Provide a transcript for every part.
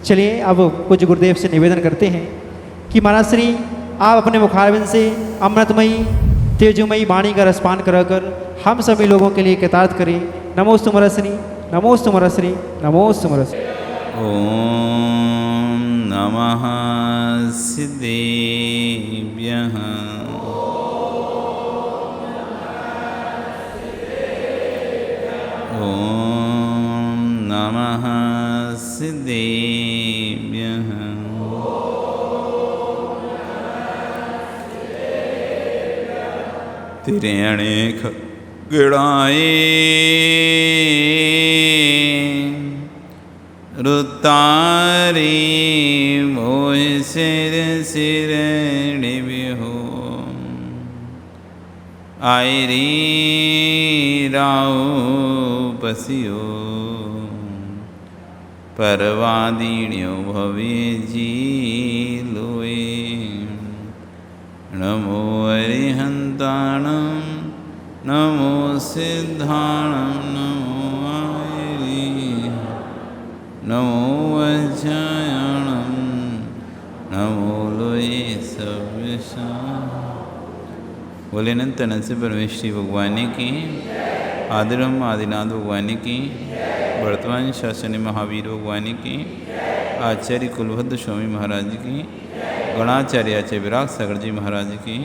चलिए अब पूज्य गुरुदेव से निवेदन करते हैं कि महाराज श्री आप अपने मुखारबिंद से अमृतमयी तेजोमयी वाणी का रसपान कराकर हम सभी लोगों के लिए कृतार्थ करें। नमोस्तु महाराज श्री, नमोस्तु महाराज श्री, नमोस्तु महाराज श्री। ओम नमः सिद्धेभ्यः। ओम नमः सिद्धेभ्यः। तेरे अनेक गिड़ाए रुतारी मोह सिर सिर निभो आयरी राव पसियो परवादीण्यो भवे जी लोए। नमो अरिहंताणं नमो सिद्धाणं नमो आयरी नमो वज्रायणं नमो लोये सव्यसा। बोले अनंत अनंत से परमेश्वरी भगवान की, आदिरम आदिनाथ भगवान की, वर्तमान शासनी महावीर भगवान की, आचार्य कुलभद्र स्वामी महाराज की, गणाचार्य आचार्य विराग सागर जी महाराज की,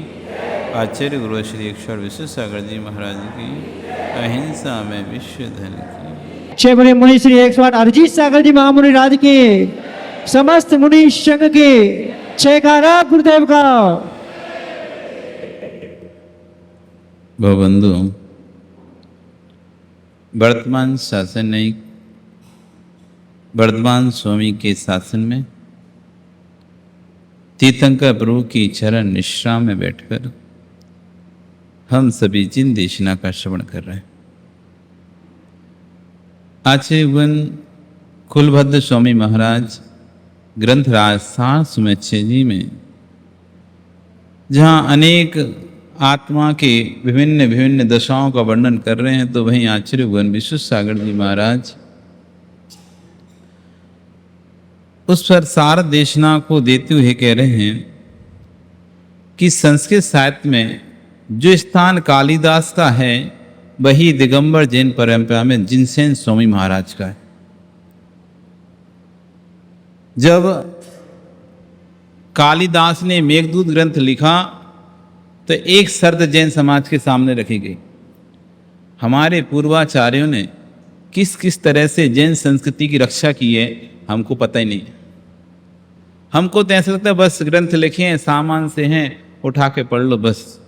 आचार्य गुरु श्री अक्षर विश्व सागर जी महाराज की, अहिंसा में विश्व धन की। जय बोले मुनि श्री 108 अरिजीत सागर जी महामुनि राज के, समस्त मुनि संघ के जयकारा गुरुदेव का। भवबंधु, वर्तमान शासन नहीं, वर्तमान स्वामी के शासन में तीर्थंकर प्रभु की चरण निश्राम में बैठकर हम सभी जिन देशना का श्रवण कर रहे हैं। आचार्य कुलभद्र स्वामी महाराज ग्रंथराज सार सुमेच्छे जी में जहाँ अनेक आत्मा के विभिन्न विभिन्न दशाओं का वर्णन कर रहे हैं, तो वहीं आचार्य विश्व सागर जी महाराज उस पर सार देशना को देते हुए कह रहे हैं कि संस्कृत साहित्य में जो स्थान कालिदास का है वही दिगंबर जैन परंपरा में जिनसेन स्वामी महाराज का है। जब कालिदास ने मेघदूत ग्रंथ लिखा तो एक शर्त जैन समाज के सामने रखी गई। हमारे पूर्वाचार्यों ने किस किस तरह से जैन संस्कृति की रक्षा की है हमको पता ही नहीं है। हमको तो ऐसा लगता है बस ग्रंथ लिखे हैं, सामान से हैं, उठा के पढ़ लो बस।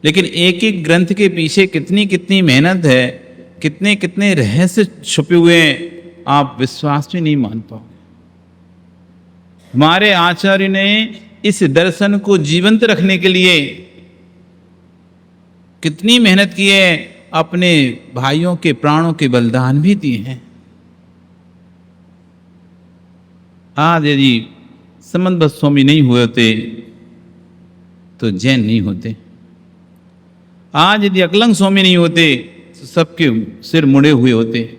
लेकिन एक एक ग्रंथ के पीछे कितनी कितनी मेहनत है, कितने कितने रहस्य छुपे हुए हैं, आप विश्वास भी नहीं मान पाओगे। हमारे आचार्य ने इस दर्शन को जीवंत रखने के लिए कितनी मेहनत की है, अपने भाइयों के प्राणों के बलिदान भी दिए हैं। आज यदि संबंध स्वामी नहीं हुए होते तो जैन नहीं होते। आज यदि अकलंग स्वामी नहीं होते तो सबके सिर मुड़े हुए होते,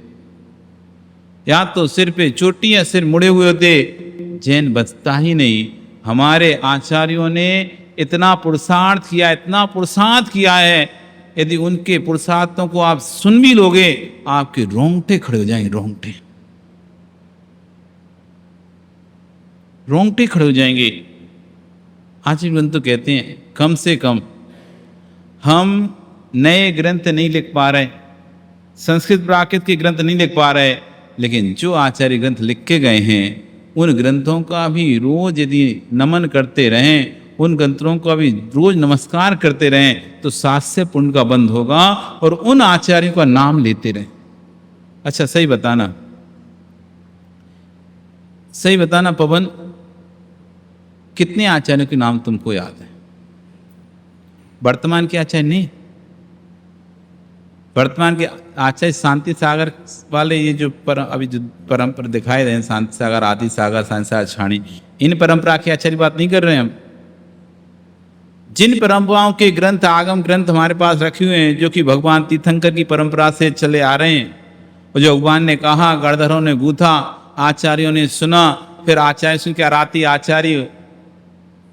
या तो सिर पे चोटी या सिर मुड़े हुए होते, जैन बचता ही नहीं। हमारे आचार्यों ने इतना पुरुषार्थ किया, इतना पुरुषार्थ किया है, यदि उनके पुरुषार्थों को आप सुन भी लोगे आपके रोंगटे खड़े हो जाएंगे, रोंगटे खड़े हो जाएंगे। आचार्य तो कहते हैं कम से कम हम नए ग्रंथ नहीं लिख पा रहे, संस्कृत प्राकृत के ग्रंथ नहीं लिख पा रहे, लेकिन जो आचार्य ग्रंथ लिख के गए हैं उन ग्रंथों का भी रोज यदि नमन करते रहें, उन ग्रंथों का भी रोज नमस्कार करते रहें तो 700 पुण्य का बंध होगा और उन आचार्यों का नाम लेते रहें। अच्छा सही बताना पवन, कितने आचार्यों के नाम तुमको याद है? वर्तमान के आचार्य नहीं, वर्तमान के आचार्य शांति सागर वाले, ये जो अभी जो परंपरा दिखाए रहे हैं, शांति सागर, आदि सागर, शांति सागर, छाणी, इन परंपरा के आचार्य बात नहीं कर रहे हैं हम। जिन परंपराओं के ग्रंथ, आगम ग्रंथ हमारे पास रखे हुए हैं, जो कि भगवान तीर्थंकर की परंपरा से चले आ रहे हैं, और जो भगवान ने कहा, गणधरों ने गूथा, आचार्यों ने सुना, फिर आचार्य सुन के आराती आचार्य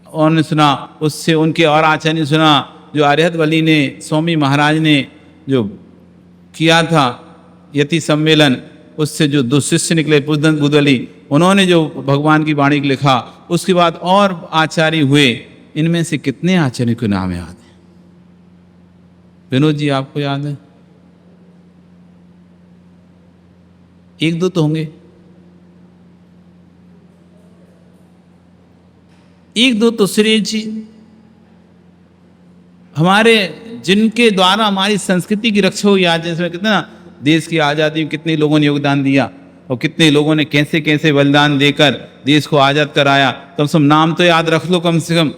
उन्होंने सुना, उससे उनके और आचार्य ने सुना, जो अरिहत वली ने स्वामी महाराज ने जो किया था यति सम्मेलन, उससे जो दो शिष्य निकले पुष्पदंत बुधवली, उन्होंने जो भगवान की वाणी को लिखा, उसके बाद और आचार्य हुए। इनमें से कितने आचार्य के नाम याद है? विनोद जी आपको याद है? एक दो तो होंगे, एक दो तो सुरेश जी, हमारे जिनके द्वारा हमारी संस्कृति की रक्षा हुई। आज जैसे कितना देश की आज़ादी में कितने लोगों ने योगदान दिया और कितने लोगों ने कैसे कैसे बलिदान देकर देश को आज़ाद कराया। कम से कम नाम तो याद रख लो, कम से कम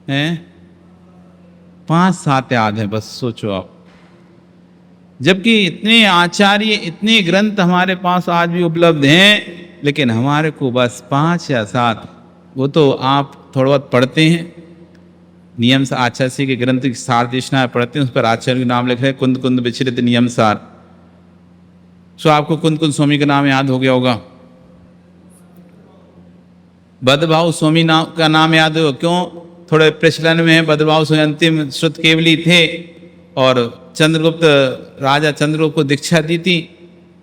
हैं 5-7 याद है बस, सोचो आप। जबकि इतने आचार्य, इतने ग्रंथ हमारे पास आज भी उपलब्ध हैं, लेकिन हमारे को बस 5 या 7, वो तो आप थोड़ा बहुत पढ़ते हैं, नियम से आचार्य के ग्रंथ की सार देशना पढ़ते हैं, उस पर आचार्य के नाम लिख रहे हैं, कुंद कुंद विचरित नियम सार। सो आपको कुंद कुंद स्वामी का नाम याद हो गया होगा, भद्रभाव स्वामी नाम का नाम याद हो, क्यों? थोड़े प्रचलन में है, भद्रभाव स्वामी अंतिम श्रुत केवली थे और चंद्रगुप्त, राजा चंद्रगुप्त को दीक्षा दी थी,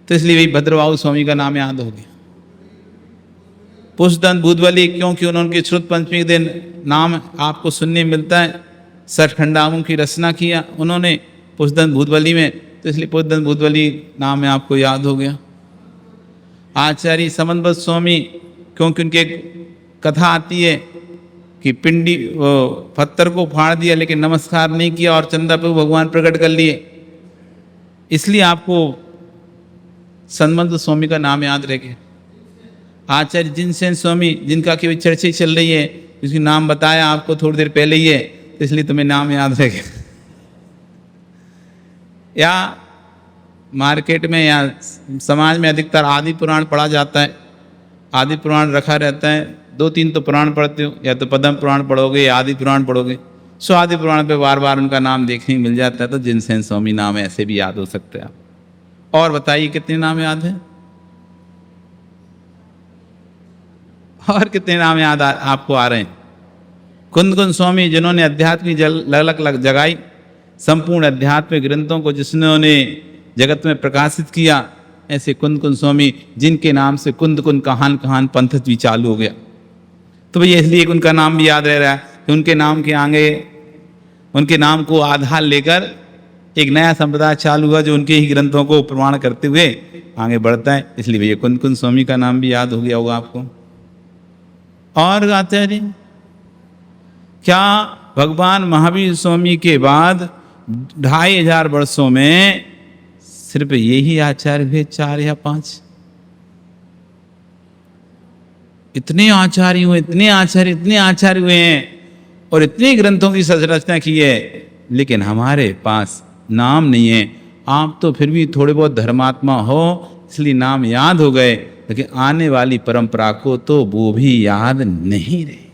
तो इसलिए वही भद्रभाव स्वामी का नाम याद हो गया। पुष्पदंत बुधवली, क्योंकि उन्होंने श्रुत पंचमी के दिन नाम आपको सुनने मिलता है, 60 खंडाओं की रचना किया उन्होंने पुष्पदंत बुधवली में, तो इसलिए पुष्पदंत बुधवली नाम में आपको याद हो गया। आचार्य समन्वत स्वामी, क्योंकि उनकी कथा आती है कि पिंडी पत्थर को फाड़ दिया लेकिन नमस्कार नहीं किया और चंदा पे भगवान प्रकट कर लिए, इसलिए आपको समन्वत स्वामी का नाम याद रह गया। आचार्य जिनसेन स्वामी, जिनका केवल चर्चा चल रही है, जिसकी नाम बताया आपको थोड़ी देर पहले ही है, तो इसलिए तुम्हें नाम याद रह गया। या मार्केट में या समाज में अधिकतर आदि पुराण पढ़ा जाता है, आदि पुराण रखा रहता है, 2-3 तो पुराण पढ़ते हो, या तो पद्म पुराण पढ़ोगे या आदि पुराण पढ़ोगे। सो आदि पुराण पे बार बार उनका नाम देखने मिल जाता है, तो जिनसेन स्वामी नाम ऐसे भी याद हो सकते हैं आप। और बताइए कितने नाम याद है? और कितने नाम याद आपको आ रहे हैं? कुंद कुंद स्वामी, जिन्होंने अध्यात्म की ललक जगाई, संपूर्ण आध्यात्मिक ग्रंथों को जिन्होंने जगत में प्रकाशित किया, ऐसे कुंद कुंद स्वामी, जिनके नाम से कुंद कुंद कहान कहान पंथ भी चालू हो गया। तो भैया इसलिए उनका नाम भी याद रह रहा है कि उनके नाम के आगे, उनके नाम को आधार लेकर एक नया संप्रदाय चालू हुआ, जो उनके ही ग्रंथों को प्रमाण करते हुए आगे बढ़ता है। इसलिए भैया कुंद कुंद स्वामी का नाम भी याद हो गया होगा आपको। और आचार्य, क्या भगवान महावीर स्वामी के बाद 2500 वर्षों में सिर्फ यही आचार्य हुए, 4 या 5? इतने आचार्य हुए, इतने आचार्य हुए हैं और इतने ग्रंथों की रचना की है, लेकिन हमारे पास नाम नहीं है। आप तो फिर भी थोड़े बहुत धर्मात्मा हो, इसलिए नाम याद हो गए, लेकिन आने वाली परंपरा को तो वो भी याद नहीं रहे।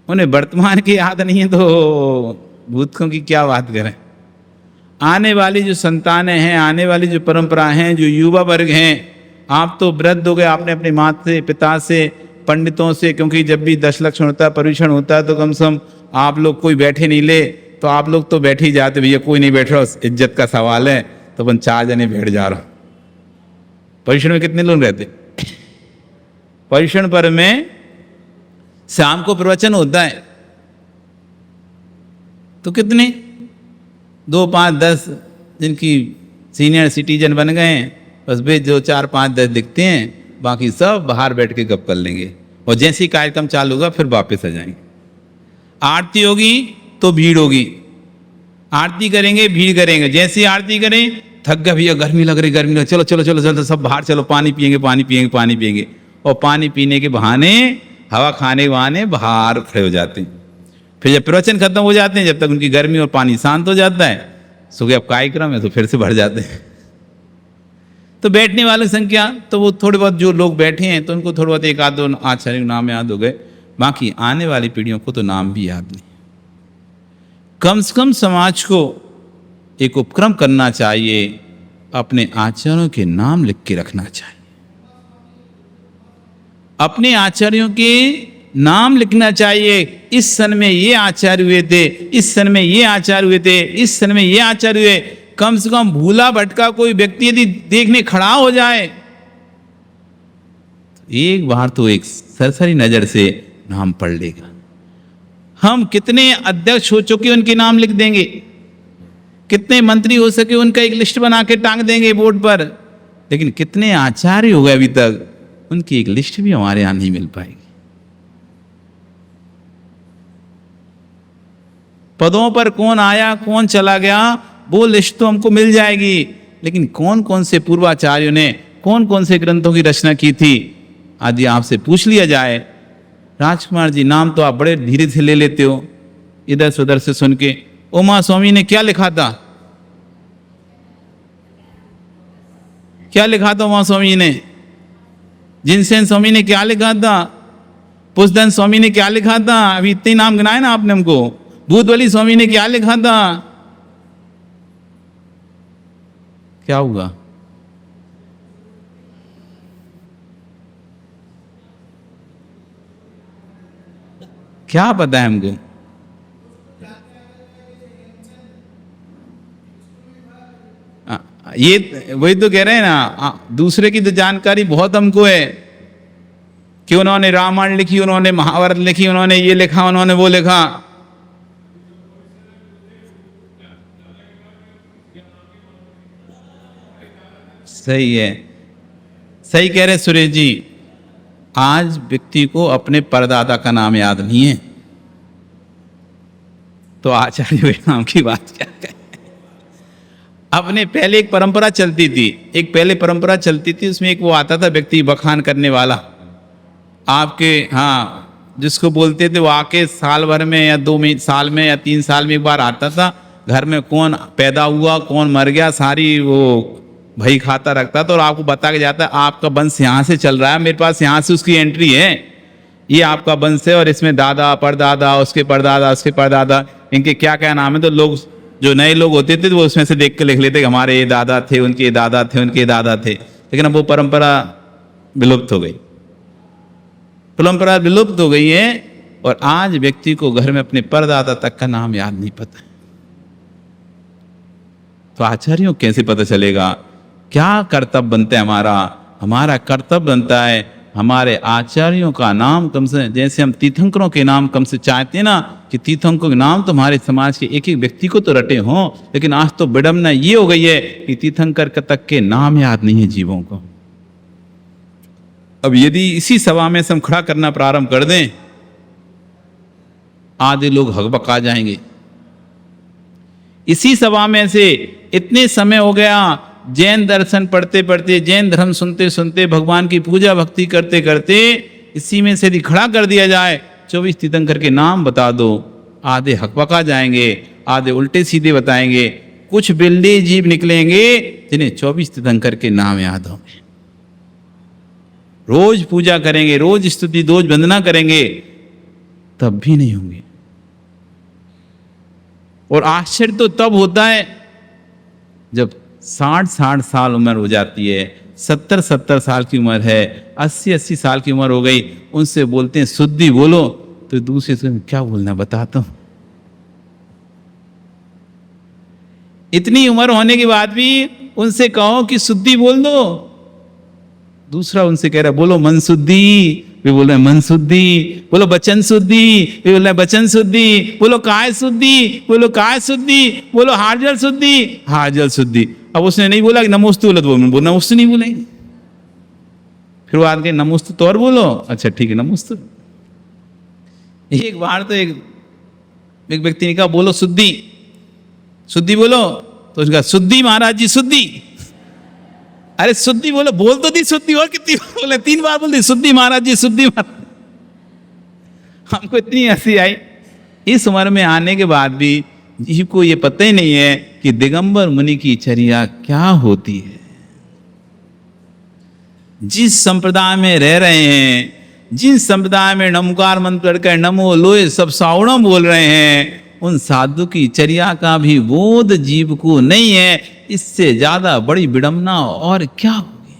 उन्हें वर्तमान की याद नहीं है, तो भूतों की क्या बात करें। आने वाली जो संतानें हैं, आने वाली जो परंपरा हैं, जो युवा वर्ग हैं, आप तो वृद्ध हो गए, आपने अपने माता से, पिता से, पंडितों से, क्योंकि जब भी दशलक्षण होता है, परीक्षण होता है, तो कम से कम आप लोग कोई बैठे नहीं ले, तो आप लोग तो बैठ ही जाते, भैया कोई नहीं बैठ रहा, इज्जत का सवाल है, तो अपन 4 जने बैठ जा रहा। परीक्षण में कितने लोग रहते? परीक्षण पर में शाम को प्रवचन होता है, तो कितने 2, 5, 10 जिनकी सीनियर सिटीजन बन गए हैं, बस वे जो 4, 5, 10 दिखते हैं, बाकी सब बाहर बैठ के गप कर लेंगे, और जैसे ही कार्यक्रम चालू होगा फिर वापस आ जाएंगे। आरती होगी तो भीड़ होगी, आरती करेंगे, भीड़ करेंगे, जैसे ही आरती करें, थक गया भैया, गर्मी लग रही, चलो चलो चलो चलो सब बाहर चलो, पानी पियेंगे, और पानी पीने के बहाने, हवा खाने के बहाने बाहर खड़े हो जाते हैं। फिर जब प्रवचन खत्म हो जाते हैं, जब तक उनकी गर्मी और पानी शांत हो जाता है, सुबह अब कार्यक्रम है तो फिर से भर जाते हैं। तो बैठने वाली संख्या, तो वो थोड़े बहुत जो लोग बैठे हैं, तो उनको थोड़ा बहुत 1-2 आचार्य नाम याद हो गए, बाकी आने वाली पीढ़ियों को तो नाम भी याद नहीं। कम से कम समाज को एक उपक्रम करना चाहिए, अपने आचार्यों के नाम लिख के रखना चाहिए। अपने आचार्यों के नाम लिखना चाहिए। इस सन में ये आचार्य हुए थे, इस सन में ये आचार्य हुए थे, इस सन में ये आचार्य हुए। कम से कम भूला भटका कोई व्यक्ति यदि देखने खड़ा हो जाए, एक बार तो एक सरसरी नजर से नाम पढ़ लेगा। हम कितने अध्यक्ष हो चुके उनके नाम लिख देंगे, कितने मंत्री हो सके उनका एक लिस्ट बना के टांग देंगे बोर्ड पर, लेकिन कितने आचार्य हो गए अभी तक, उनकी एक लिस्ट भी हमारे यहां नहीं मिल पाएगी। पदों पर कौन आया कौन चला गया वो लिस्ट तो हमको मिल जाएगी, लेकिन कौन कौन से पूर्वाचार्यों ने कौन कौन से ग्रंथों की रचना की थी आदि आपसे पूछ लिया जाए। राजकुमार जी, नाम तो आप बड़े धीरे से ले लेते हो, इधर से उधर से सुन के। उमा स्वामी ने क्या लिखा था, क्या लिखा था उमा स्वामी ने? जिनसेन स्वामी ने क्या लिखा था? पुष्पदन स्वामी ने क्या लिखा था? अभी इतने नाम गिनाए ना आपने हमको। भूतवली स्वामी ने क्या लिखा था? क्या हुआ? क्या पता है हमको? ये वही तो कह रहे हैं ना, दूसरे की तो जानकारी बहुत हमको है कि उन्होंने रामायण लिखी, उन्होंने महाभारत लिखी, उन्होंने ये लिखा, उन्होंने वो लिखा। सही है, सही कह रहे सुरेश जी। आज व्यक्ति को अपने परदादा का नाम याद नहीं है, तो आचार्य के नाम की बात क्या करें। अपने पहले एक परंपरा चलती थी, एक पहले परंपरा चलती थी, उसमें एक वो आता था व्यक्ति बखान करने वाला आपके, हाँ, जिसको बोलते थे वो आके साल भर में या 2 साल में या 3 साल में एक बार आता था। घर में कौन पैदा हुआ कौन मर गया सारी वो भाई खाता रखता था और आपको बता के जाता है आपका वंश यहाँ से चल रहा है, मेरे पास यहाँ से उसकी एंट्री है, ये आपका वंश है और इसमें दादा परदादा उसके परदादा उसके परदादा इनके क्या क्या नाम है। तो लोग जो नए लोग होते थे तो वो उसमें से देख के लिख लेते कि हमारे ये दादा थे, उनके दादा थे, उनके दादा थे। लेकिन अब वो परंपरा विलुप्त हो गई, परंपरा विलुप्त हो गई है और आज व्यक्ति को घर में अपने परदादा तक का नाम याद नहीं पता। तो आचार्यों कैसे पता चलेगा? क्या कर्तव्य बनता है हमारा? हमारा कर्तव्य बनता है हमारे आचार्यों का नाम कम से, जैसे हम तीर्थंकरों के नाम कम से चाहते हैं ना कि तीर्थंकरों के नाम तो हमारे समाज के एक एक व्यक्ति को तो रटे हों, लेकिन आज तो विडंबना ये हो गई है कि तीर्थंकर तक के नाम याद नहीं है जीवों को। अब यदि इसी सभा में हम खड़ा करना प्रारंभ कर दें, आधे लोग हकबका जाएंगे। इसी सभा में से इतने समय हो गया जैन दर्शन पढ़ते पढ़ते, जैन धर्म सुनते सुनते, भगवान की पूजा भक्ति करते करते, इसी में से यदि खड़ा कर दिया जाए 24 तीर्थंकर के नाम बता दो, आधे हकबका जाएंगे, आधे उल्टे सीधे बताएंगे, कुछ बिल्ली जीव निकलेंगे जिन्हें 24 तीर्थंकर के नाम याद होंगे। रोज पूजा करेंगे, रोज स्तुति, रोज वंदना करेंगे, तब भी नहीं होंगे। और आश्चर्य तो तब होता है जब 60 साल उम्र हो जाती है, 70 साल की उम्र है, 80 साल की उम्र हो गई, उनसे बोलते हैं शुद्धि बोलो, तो दूसरे से क्या बोलना बताता हूं। इतनी उम्र होने के बाद भी उनसे कहो कि शुद्धि बोल दो, दूसरा उनसे कह रहा है बोलो मन शुद्धि, वे बोल रहे हैं मन शुद्धि, बोलो वचन शुद्धि, वे बोल रहे हैं वचन शुद्धि, बोलो काय शुद्धि, बोलो काय शुद्धि, बोलो हार जल शुद्धि, हार जल शुद्धि। अब उसने नहीं बोला कि नमोस्तु बोलो, तो बोलो नमोस्तु नहीं बोलेंगे। फिर वो आगे नमोस्तु तो और बोलो, अच्छा ठीक है नमोस्तु। एक बार तो एक व्यक्ति ने कहा बोलो शुद्धि, शुद्धि बोलो, तो उसका शुद्धि महाराज जी शुद्धि। अरे शुद्धि बोलो, बोल तो दी शुद्धि, और कितनी बोले, 3 बार बोल दी शुद्धि महाराज जी शुद्धि महाराज। हमको इतनी हंसी आई। इस उम्र में आने के बाद भी जीव को ये पता ही नहीं है कि दिगंबर मुनि की चर्या क्या होती है। जिस संप्रदाय में रह रहे हैं, जिस संप्रदाय में नमकार मंत्र पढ़कर नमो लोए सब सावणम बोल रहे हैं, उन साधु की चर्या का भी बोध जीव को नहीं है। इससे ज्यादा बड़ी विडंबना और क्या होगी।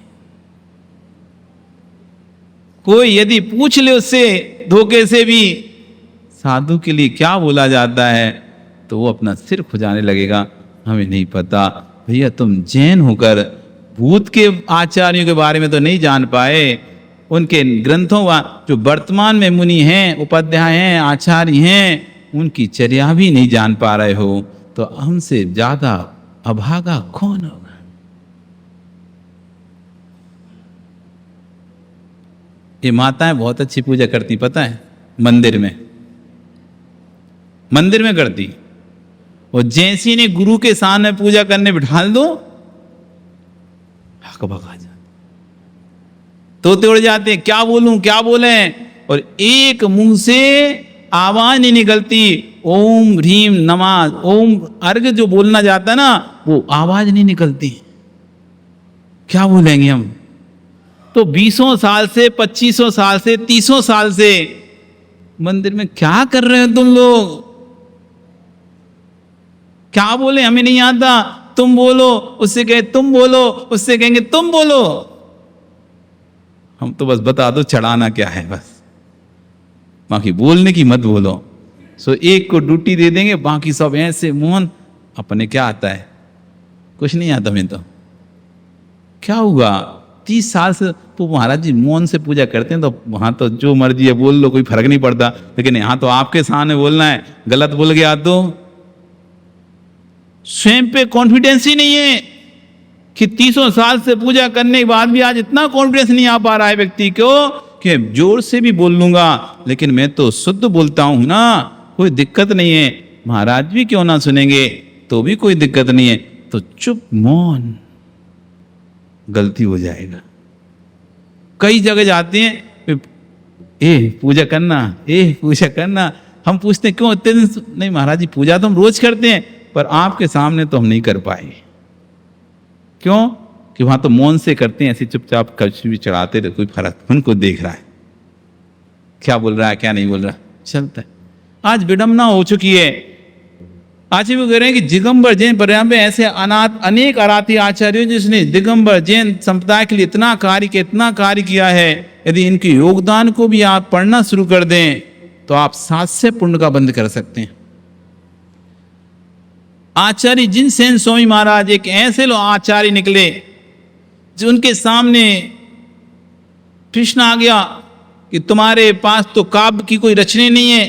कोई यदि पूछ ले उससे धोखे से भी साधु के लिए क्या बोला जाता है, तो वो अपना सिर खुजाने लगेगा, हमें नहीं पता। भैया तुम जैन होकर भूत के आचार्यों के बारे में तो नहीं जान पाए, उनके ग्रंथों जो वर्तमान में मुनि हैं, उपाध्याय हैं, आचार्य हैं, उनकी चर्या भी नहीं जान पा रहे हो, तो हमसे ज्यादा अभागा कौन होगा। ये माताएं बहुत अच्छी पूजा करती, पता है, मंदिर में करती। और जैसी ने गुरु के सामने पूजा करने बिठा दो, हक भगा जाते, तोते उड़ जाते, क्या बोलूं क्या बोले, और एक मुंह से आवाज नहीं निकलती, ओम ह्रीम नमाज, ओम अर्घ जो बोलना जाता है ना, वो आवाज नहीं निकलती, क्या बोलेंगे हम। तो 20 साल से, 25 साल से, 30 साल से मंदिर में क्या कर रहे हो तुम लोग, क्या बोले हमें नहीं आता, तुम बोलो, उससे कहे तुम बोलो, उससे कहेंगे तुम बोलो। हम तो बस बता दो चढ़ाना क्या है, बस बाकी बोलने की मत बोलो। सो एक को ड्यूटी दे देंगे, बाकी सब ऐसे मौन। अपने क्या आता है, कुछ नहीं आता। मैं तो क्या हुआ, 30 साल से तो महाराज जी मौन से पूजा करते हैं, तो वहां तो जो मर्जी है बोल लो, कोई फर्क नहीं पड़ता। लेकिन यहाँ तो आपके सामने बोलना है, गलत बोल गया तो स्वयं पे कॉन्फिडेंस ही नहीं है कि 30 साल से पूजा करने के बाद भी आज इतना कॉन्फिडेंस नहीं आ पा रहा है व्यक्ति को कि जोर से भी बोल लूंगा, लेकिन मैं तो शुद्ध बोलता हूं ना, कोई दिक्कत नहीं है, महाराज भी क्यों ना सुनेंगे तो भी कोई दिक्कत नहीं है। तो चुप मौन, गलती हो जाएगा। कई जगह जाते हैं, पूजा करना, हम पूछते हैं क्यों इतने दिन, नहीं महाराज जी पूजा तो हम रोज करते हैं, पर आपके सामने तो हम नहीं कर पाए। क्यों? कि वहां तो मौन से करते हैं, ऐसे चुपचाप कभी भी चढ़ाते रहे, कोई फर्क, उनको देख रहा है क्या बोल रहा है क्या नहीं बोल रहा, चलता है। आज विडंबना हो चुकी है। आज भी कह रहे हैं कि दिगंबर जैन परिवार में ऐसे अनेक आराती आचार्यों जिसने दिगंबर जैन संप्रदाय के लिए इतना कार्य किया है। यदि इनके योगदान को भी आप पढ़ना शुरू कर दें तो आप 7 से पुण्य का बंद कर सकते हैं। आचार्य जिनसेन स्वामी महाराज एक ऐसे लोग आचार्य निकले जो उनके सामने प्रश्न आ गया कि तुम्हारे पास तो काव्य की कोई रचना नहीं है,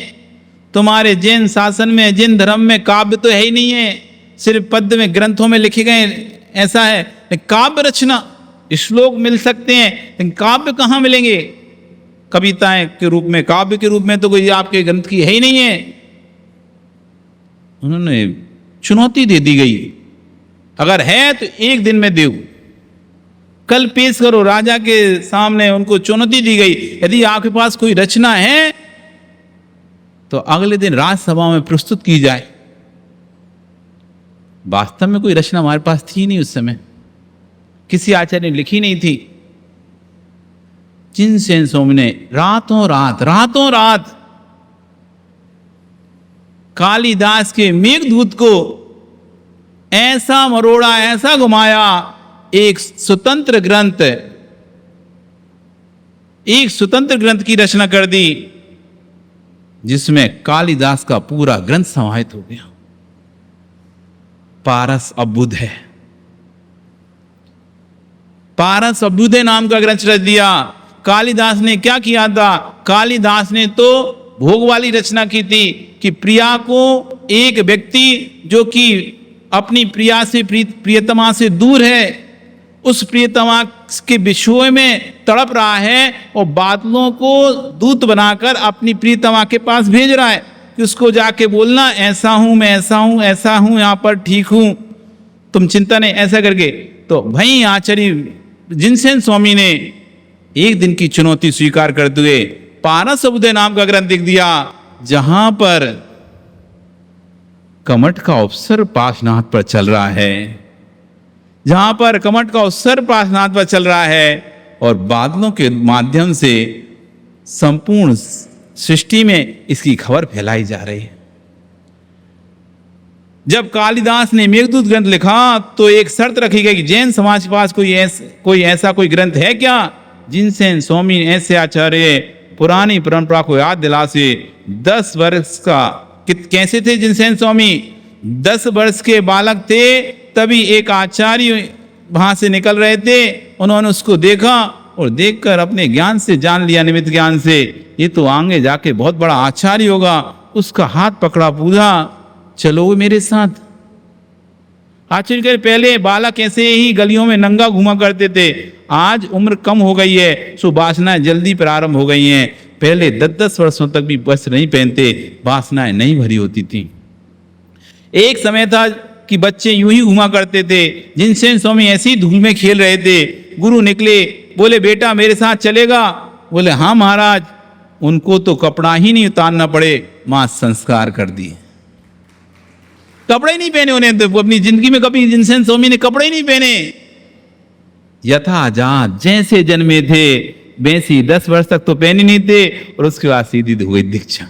तुम्हारे जैन शासन में, जैन धर्म में काव्य तो है ही नहीं है, सिर्फ पद्य में, ग्रंथों में लिखे गए ऐसा है, लेकिन काव्य रचना, श्लोक मिल सकते हैं लेकिन काव्य कहाँ मिलेंगे। कविताएं के रूप में, काव्य के रूप में तो कोई आपके ग्रंथ की है ही नहीं है। उन्होंने चुनौती दे दी गई, अगर है तो एक दिन में दो, कल पेश करो। राजा के सामने उनको चुनौती दी गई, यदि आपके पास कोई रचना है तो अगले दिन राज्यसभा में प्रस्तुत की जाए। वास्तव में कोई रचना हमारे पास थी नहीं उस समय, किसी आचार्य ने लिखी नहीं थी। जिनसेन स्वामी ने रातों रात कालिदास के मेघदूत को ऐसा मरोड़ा, ऐसा घुमाया, एक स्वतंत्र ग्रंथ की रचना कर दी जिसमें कालिदास का पूरा ग्रंथ समाहित हो गया। पारस अभ्युदय, पारस अभ्युदय नाम का ग्रंथ रच दिया। कालिदास ने क्या किया था? कालिदास ने तो भोग वाली रचना की थी कि प्रिया को, एक व्यक्ति जो कि अपनी प्रिया से, प्रियतमा से दूर है, उस प्रियतमा के विषय में तड़प रहा है और बादलों को दूत बनाकर अपनी प्रियतमा के पास भेज रहा है कि उसको जाके बोलना, ऐसा हूं मैं, ऐसा हूं, यहां पर ठीक हूं, तुम चिंता नहीं, ऐसा करके। तो वहीं आचार्य जिनसेन स्वामी ने एक दिन की चुनौती स्वीकार करते हुए पारस अभ्युदय नाम का ग्रंथ लिख दिया, जहां पर कमठ का अवसर पार्श्वनाथ पर चल रहा है, जहां पर कमठ का अवसर पार्श्वनाथ पर चल रहा है और बादलों के माध्यम से जब कालिदास ने मेघदूत ग्रंथ लिखा तो एक शर्त रखी गई कि जैन समाज के पास कोई ऐसा ग्रंथ है क्या जिनसेन स्वामी ऐसे आचार्य पुरानी परंपरा को याद दिला से 10 वर्ष का कैसे थे जिनसेन स्वामी? 10 वर्ष के बालक थे, तभी एक आचार्य वहां से निकल रहे थे, उन्होंने उसको देखा और देखकर अपने ज्ञान से जान लिया, निमित्त ज्ञान से, ये तो आगे जाके बहुत बड़ा आचार्य होगा। उसका हाथ पकड़ा, पूछा चलो मेरे साथ। आचार्य कहे पहले बालक ऐसे ही गलियों में नंगा घूमा करते थे, आज उम्र कम हो गई है, सो वासनाएं जल्दी प्रारंभ हो गई हैं। पहले 10-10 वर्षों तक भी वस्त्र नहीं पहनते, वासनाएं नहीं भरी होती थी। एक समय था कि बच्चे यूं ही घुमा करते थे। जिनसेन स्वामी ऐसी धूल में खेल रहे थे, गुरु निकले, बोले बेटा मेरे साथ चलेगा? बोले हाँ महाराज। उनको तो कपड़ा ही नहीं उतारना पड़े, मां संस्कार कर दिए। कपड़े ही नहीं पहने उन्हें, तो अपनी जिंदगी में कभी जिनसेन स्वामी ने कपड़े ही नहीं पहने। यथाजात जैसे जन्मे थे वैसी 10 वर्ष तक तो पहने नहीं थे, और उसके बाद सीधी हो गई दीक्षा।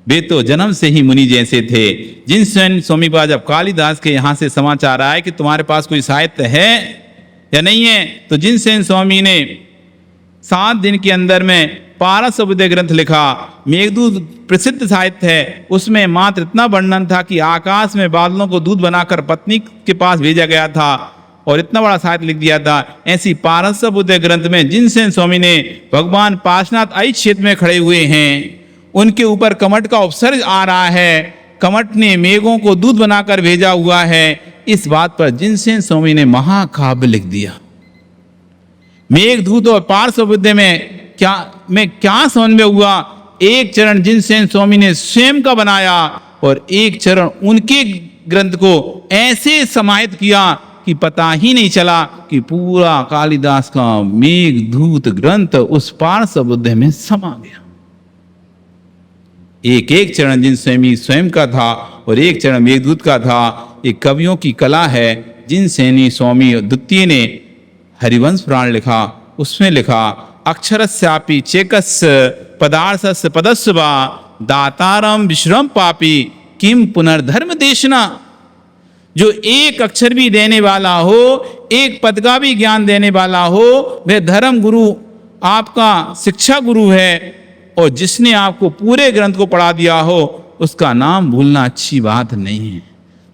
वे तो जन्म से ही मुनि जैसे थे। जिनसेन स्वामी पास जब कालिदास के यहां से समाचार आया कि तुम्हारे पास कोई साहित्य है या नहीं है, तो जिनसेन स्वामी ने 7 दिन के अंदर में पारस अभ्युदय ग्रंथ लिखा। मेघदूत प्रसिद्ध साहित्य है, उसमें मात्र इतना वर्णन था कि आकाश में बादलों को दूध बनाकर पत्नी के पास भेजा गया था, और इतना बड़ा साहित्य लिख दिया था। ऐसी पारस अभ्युदय ग्रंथ में जिनसेन स्वामी ने भगवान पार्श्वनाथ आई क्षेत्र में खड़े हुए हैं, उनके ऊपर कमट का उपसर्ग आ रहा है, कमट ने मेघों को दूध बनाकर भेजा हुआ है। इस बात पर जिनसेन स्वामी ने महाकाव्य लिख दिया। मेघदूत और पारस अभ्युदय में क्या समन्वय हुआ? एक चरण जिनसेन स्वामी ने स्वयं का बनाया और एक चरण उनके ग्रंथ को ऐसे समाहित किया कि पता ही नहीं चला कि पूरा कालिदास का मेघदूत ग्रंथ उस पारस अभ्युदय में समा गया। एक एक चरण जिनसेन स्वयं का था और एक चरण मेघदूत का था। एक कवियों की कला है। जिनसेनी स्वामी द्वितीय ने हरिवंश पुराण लिखा, उसमें लिखा अक्षरस्यापि चेकस्य पदार्थस्य पदस्य वा दातारम विश्रम पापी किम पुनर्धर्म देशना। जो एक अक्षर भी देने वाला हो, एक पद का भी ज्ञान देने वाला हो, वह धर्म गुरु आपका शिक्षा गुरु है, और जिसने आपको पूरे ग्रंथ को पढ़ा दिया हो उसका नाम भूलना अच्छी बात नहीं है।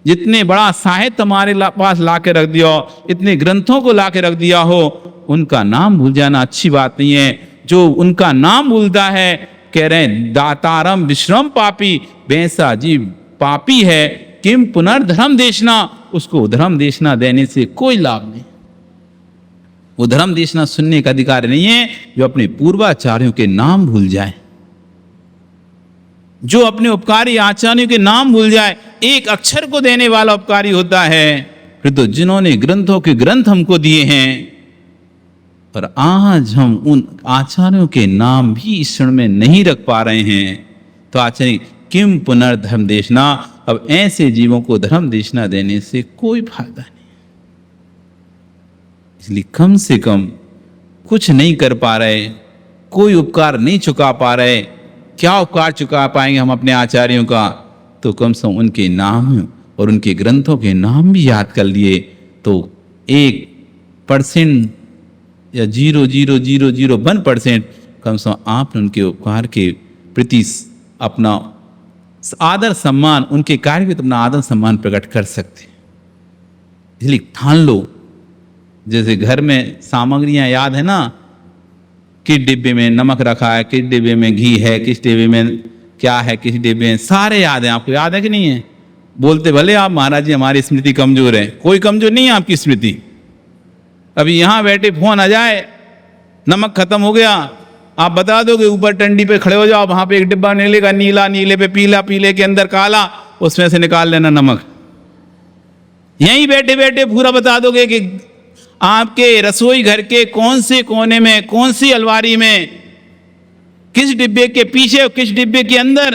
जितने बड़ा साहित्य हमारे पास ला के रख दिया हो, इतने ग्रंथों को ला के रख दिया हो, उनका नाम भूल जाना अच्छी बात नहीं है। जो उनका नाम भूलता है, कह रहे हैं दातारम विश्रम पापी, वैसा जीव पापी है। किम पुनर्धर्म देशना, उसको धर्म देशना देने से कोई लाभ नहीं। वो धर्म देशना सुनने का अधिकार नहीं है जो अपने पूर्वाचार्यों के नाम भूल जाए, जो अपने उपकारी आचार्यों के नाम भूल जाए। एक अक्षर को देने वाला उपकारी होता है। फिर तो जिन्होंने ग्रंथों के ग्रंथ हमको दिए हैं, पर आज हम उन आचार्यों के नाम भी इस क्षण में नहीं रख पा रहे हैं, तो आचार्य किम पुनर्धर्म देशना। अब ऐसे जीवों को धर्म देशना देने से कोई फायदा नहीं। इसलिए कम से कम कुछ नहीं कर पा रहे, कोई उपकार नहीं चुका पा रहे, क्या उपकार चुका पाएंगे हम अपने आचार्यों का? तो कम से कम उनके नाम और उनके ग्रंथों के नाम भी याद कर लिए तो 1% या 0.0001% कम से कम आप उनके उपकार के प्रति अपना आदर सम्मान, उनके कार्य में अपना आदर सम्मान प्रकट कर सकते। इसलिए ठान लो, जैसे घर में सामग्रियां याद है ना, किस डिब्बे में नमक रखा है, किस डिब्बे में घी है, किस डिब्बे में क्या है, किस डिब्बे में, सारे याद है। आपको याद है कि नहीं है? बोलते भले आप महाराज जी हमारी स्मृति कमजोर है, कोई कमजोर नहीं है आपकी स्मृति। अभी यहां बैठे फोन आ जाए, नमक खत्म हो गया, आप बता दोगे, ऊपर टंडी पे खड़े हो जाओ, वहां पे एक डिब्बा नीलेगा, नीला, नीले पे पीला, पीले के अंदर काला, उसमें से निकाल लेना नमक। यहीं बैठे बैठे पूरा बता दोगे कि आपके रसोई घर के कौन से कोने में, कौन सी अलमारी में, किस डिब्बे के पीछे, किस डिब्बे के अंदर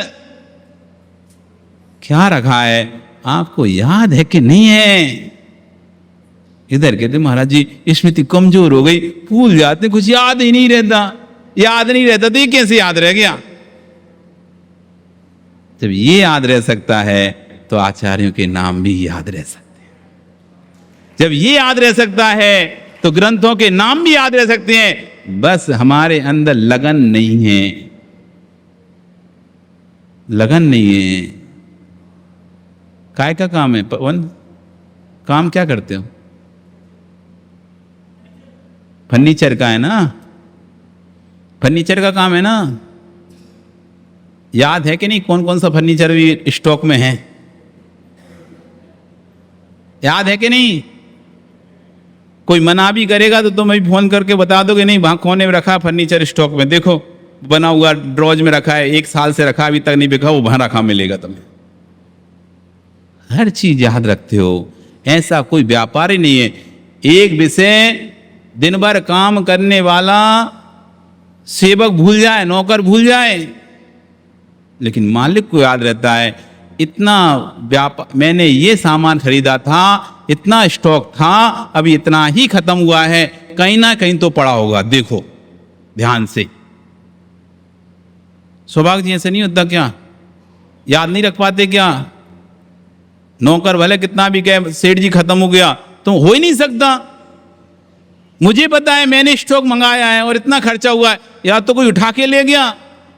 क्या रखा है, आपको याद है कि नहीं है? इधर कहते महाराज जी स्मृति कमजोर हो गई, भूल जाते, कुछ याद ही नहीं रहता। याद नहीं रहता तो ये कैसे याद रह गया? जब ये याद रह सकता है तो आचार्यों के नाम भी याद रह सकते हैं। जब ये याद रह सकता है तो ग्रंथों के नाम भी याद रह सकते हैं। बस हमारे अंदर लगन नहीं है, लगन नहीं है। काय का काम है पवन? काम क्या करते हो? फर्नीचर का है ना, फर्नीचर का काम है ना। याद है कि नहीं कौन कौन सा फर्नीचर भी स्टॉक में है? याद है कि नहीं? कोई मना भी करेगा तो तुम अभी फोन करके बता दोगे नहीं वहां कोने में रखा फर्नीचर स्टॉक में, देखो बना हुआ ड्रॉज में रखा है, 1 साल से रखा अभी तक नहीं बिका, वो वहां रखा मिलेगा तुम्हें। हर चीज याद रखते हो। ऐसा कोई व्यापार ही नहीं है। एक विषय दिन भर काम करने वाला सेवक भूल जाए, नौकर भूल जाए, लेकिन मालिक को याद रहता है। इतना व्यापार, मैंने ये सामान खरीदा था, इतना स्टॉक था, अभी इतना ही खत्म हुआ है, कहीं ना कहीं तो पड़ा होगा, देखो ध्यान से। सौभाग्य जी ऐसे नहीं होता क्या? याद नहीं रख पाते क्या? नौकर भले कितना भी कहे सेठ जी खत्म हो गया, तो हो ही नहीं सकता। मुझे पता है मैंने स्टॉक मंगाया है और इतना खर्चा हुआ है, या तो कोई उठा के ले गया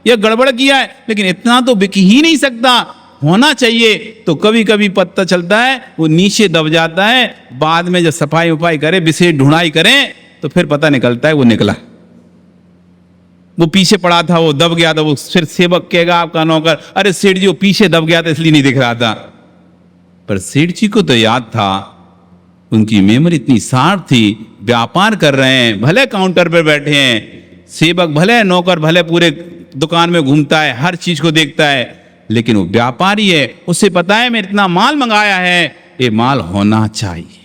या गड़बड़ किया है, लेकिन इतना तो बिक ही नहीं सकता, होना चाहिए। तो कभी कभी पता चलता है वो नीचे दब जाता है, बाद में जब सफाई उफाई करे, विशेष ढूंढाई करें, तो फिर पता निकलता है वो निकला, वो पीछे पड़ा था, वो दब गया था। वो फिर सेवक कहेगा आपका नौकर, अरे सेठ जी वो पीछे दब गया था इसलिए नहीं दिख रहा था। पर सेठ जी को तो याद था, उनकी मेमोरी इतनी शार्प थी। व्यापार कर रहे हैं, भले काउंटर पर बैठे हैं, सेवक भले नौकर भले पूरे दुकान में घूमता है, हर चीज को देखता है, लेकिन वो व्यापारी है, उसे पता है मैं इतना माल मंगाया है, ये माल होना चाहिए।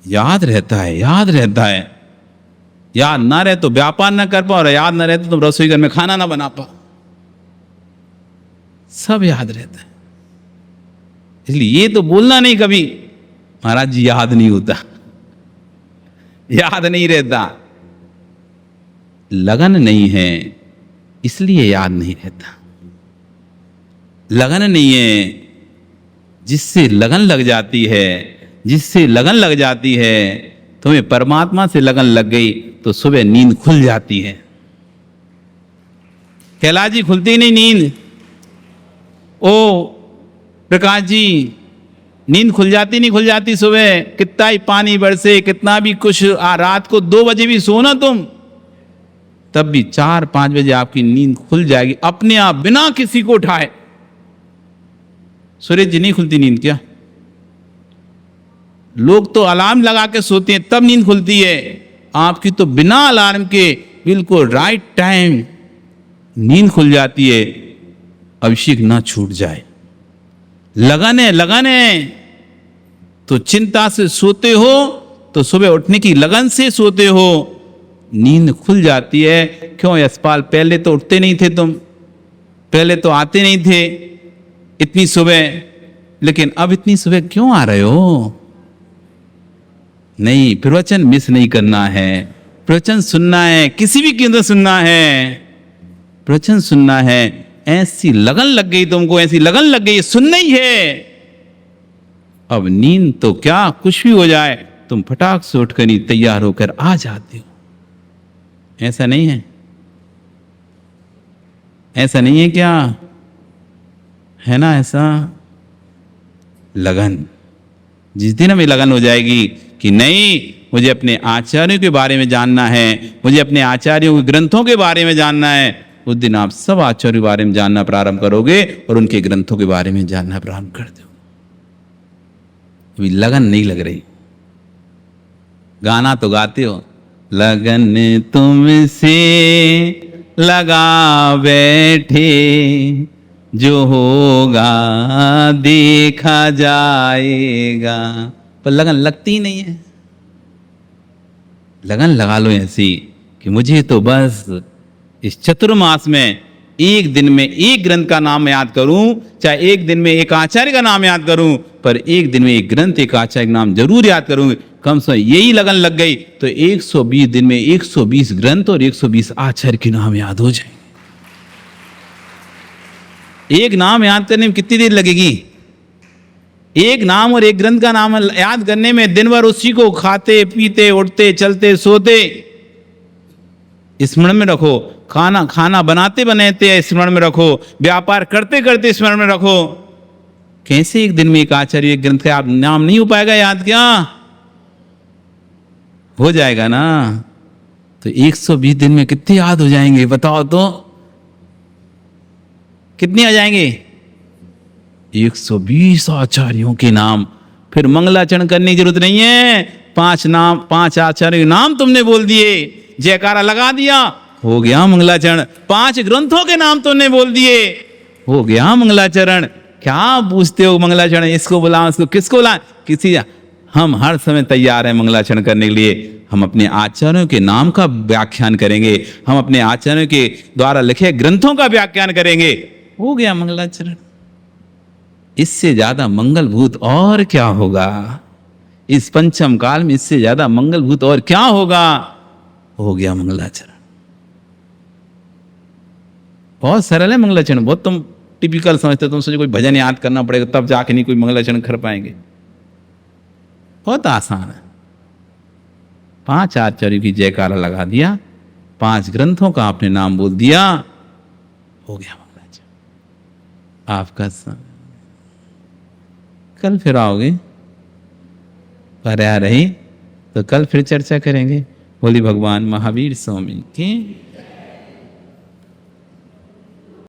याद रहता है, याद रहता है। याद ना रहे तो व्यापार ना कर पाओ, और याद ना रहे तो तुम रसोई घर में खाना ना बना पाओ। सब याद रहता है। इसलिए ये तो बोलना नहीं कभी महाराज जी याद नहीं होता, याद नहीं रहता। लगन नहीं है इसलिए याद नहीं रहता। लगन नहीं है, जिससे लगन लग जाती है, जिससे लगन लग जाती है, तुम्हें परमात्मा से लगन लग गई तो सुबह नींद खुल जाती है। कैलाश जी खुलती नहीं नींद? ओ प्रकाश जी नींद खुल जाती नहीं खुल जाती? सुबह कितना ही पानी बरसे, कितना भी कुछ, रात को 2 बजे भी सोना तुम, तब भी 4-5 बजे आपकी नींद खुल जाएगी अपने आप, बिना किसी को उठाए। सूरज जी नहीं खुलती नींद क्या? लोग तो अलार्म लगा के सोते हैं तब नींद खुलती है, आपकी तो बिना अलार्म के बिल्कुल राइट टाइम नींद खुल जाती है। अभिषेक ना छूट जाए। लगन है, लगन है तो चिंता से सोते हो, तो सुबह उठने की लगन से सोते हो, नींद खुल जाती है। क्यों यशपाल, पहले तो उठते नहीं थे तुम, पहले तो आते नहीं थे इतनी सुबह, लेकिन अब इतनी सुबह क्यों आ रहे हो? नहीं, प्रवचन मिस नहीं करना है, प्रवचन सुनना है, किसी भी केंद्र सुनना है, प्रवचन सुनना है। ऐसी लगन लग गई तुमको, ऐसी लगन लग गई, सुनना ही है। अब नींद तो क्या, कुछ भी हो जाए, तुम फटाक से उठकर ही तैयार होकर आ जाते हो। ऐसा नहीं है? ऐसा नहीं है क्या? है ना ऐसा? लगन, जिस दिन हमें लगन हो जाएगी कि नहीं, मुझे अपने आचार्यों के बारे में जानना है, मुझे अपने आचार्यों के ग्रंथों के बारे में जानना है, उस दिन आप सब आचार्यों के बारे में जानना प्रारंभ करोगे और उनके ग्रंथों के बारे में जानना प्रारंभ कर दो। अभी लगन नहीं लग रही। गाना तो गाते हो, लगन तुमसे लगा बैठे, जो होगा देखा जाएगा, पर लगन लगती ही नहीं है। लगन लगा लो ऐसी कि मुझे तो बस इस चतुर्मास में एक दिन में एक ग्रंथ का नाम याद करूं, चाहे एक दिन में एक आचार्य का नाम याद करूं, पर एक दिन में एक ग्रंथ, एक आचार्य का नाम जरूर याद करूंगी। कम से कम यही लगन लग गई तो 120 दिन में 120 ग्रंथ और 120 आचार्य के नाम याद हो जाएंगे। एक नाम याद करने में कितनी देर लगेगी? एक नाम और एक ग्रंथ का नाम याद करने में दिन भर उसी को खाते पीते उठते चलते सोते स्मरण में रखो, खाना बनाते बनाते स्मरण में रखो, व्यापार करते करते स्मरण में रखो। कैसे एक दिन में एक आचार्य एक ग्रंथ का नाम नहीं हो पाएगा याद? क्या हो जाएगा ना? तो 120 दिन में कितने याद हो जाएंगे बताओ तो? कितने आ जाएंगे? 120 आचार्यों के नाम। फिर मंगलाचरण करने की जरूरत नहीं है। 5 आचार्यों के नाम तुमने बोल दिए, जयकारा लगा दिया, हो गया मंगलाचरण। 5 ग्रंथों के नाम तुमने बोल दिए, हो गया मंगलाचरण। क्या पूछते हो मंगलाचरण? इसको बुला, इसको किसको बुला? किसी, हम हर समय तैयार हैं मंगलाचरण करने के लिए। हम अपने आचार्यों के नाम का व्याख्यान करेंगे, हम अपने आचार्यों के द्वारा लिखे ग्रंथों का व्याख्यान करेंगे, हो गया मंगलाचरण। इससे ज्यादा मंगलभूत और क्या होगा? इस पंचम काल में इससे ज्यादा मंगलभूत और क्या होगा? हो गया मंगलाचरण। बहुत सरल है मंगलाचरण, बहुत तुम टिपिकल समझते हो। तुम सोचो कोई भजन याद करना पड़ेगा तब जाके नहीं कोई मंगलाचरण कर पाएंगे। बहुत आसान है। 5 आचार्यों की जयकारा लगा दिया, 5 ग्रंथों का आपने नाम बोल दिया, हो गया मंगलाचरण। आपका कल फिर आओगे, पर आ रही तो कल फिर चर्चा करेंगे। बोली भगवान महावीर स्वामी की।